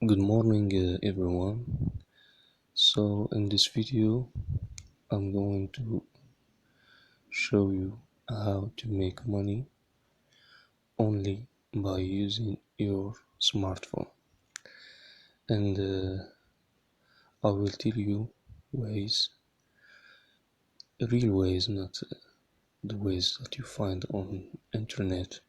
Good morning, everyone. So, in this video, I'm going to show you how to make money only by using your smartphone, and I will tell you ways, real ways, not the ways that you find on internet,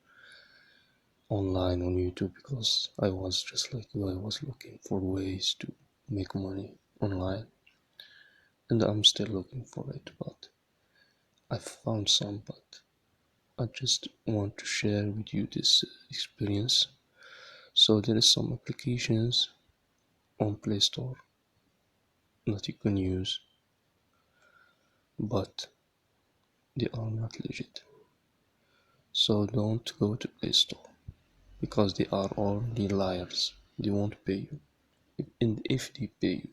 online on YouTube, because I was just like you, I was looking for ways to make money online, and I'm still looking for it, but I found some, but I just want to share with you this experience. So there is some applications on Play Store that you can use, but they are not legit. So don't go to Play Store because they are already liars. They won't pay you. And if they pay you,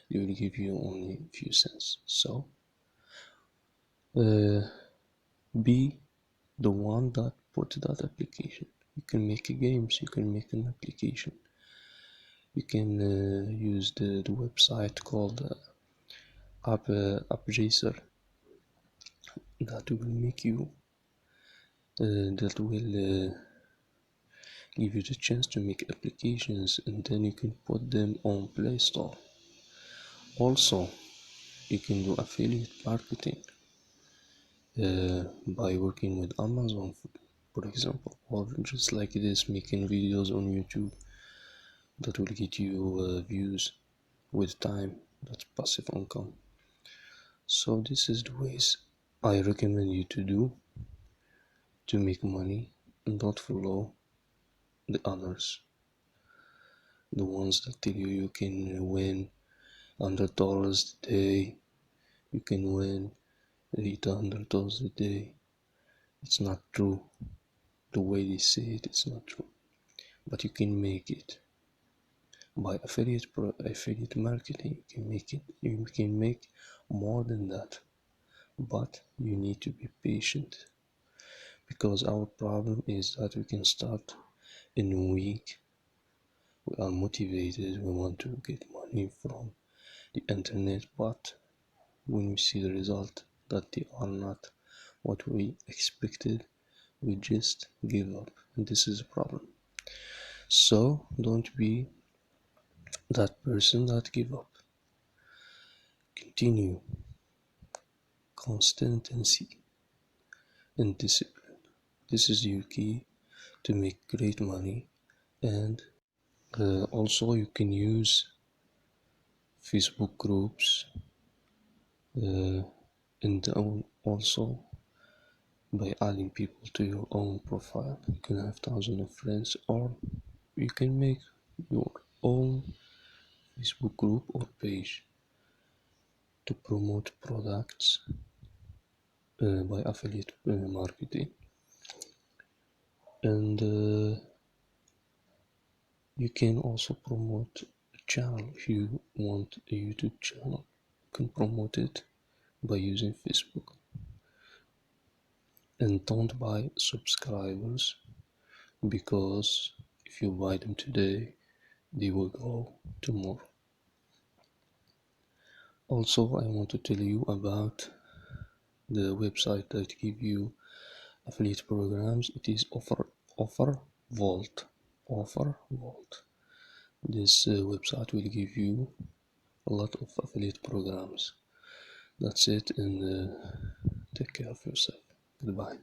they will give you only a few cents. So uh, be the one that put that application. You can make games, you can make an application. You can use the website called AppJacer that will make you that will give you the chance to make applications, and then you can put them on Play Store. Also, you can do affiliate marketing by working with Amazon, for example, or just like this, making videos on YouTube that will get you views with time. That's passive income. So this is the ways I recommend you to do to make money, and don't follow the others, the ones that tell you you can win $100 a day, you can win $800 a day. It's not true. The way they say it, it's not true. But you can make it by affiliate marketing. You can make it. You can make more than that, but you need to be patient, because our problem is that we can start in a week. We are motivated, we want to get money from the internet, but when we see the result that they are not what we expected, we just give up, and this is a problem. So don't be that person that give up. Continue. Consistency and discipline, this is your key to make great money. And also you can use Facebook groups, and also by adding people to your own profile. You can have thousands of friends, or you can make your own Facebook group or page to promote products by affiliate marketing. And you can also promote a channel. If you want a YouTube channel, you can promote it by using Facebook. And don't buy subscribers, because if you buy them today, they will go tomorrow. Also, I want to tell you about the website that give you affiliate programs. It is OfferVault. OfferVault. This website will give you a lot of affiliate programs. That's it, and take care of yourself. Goodbye.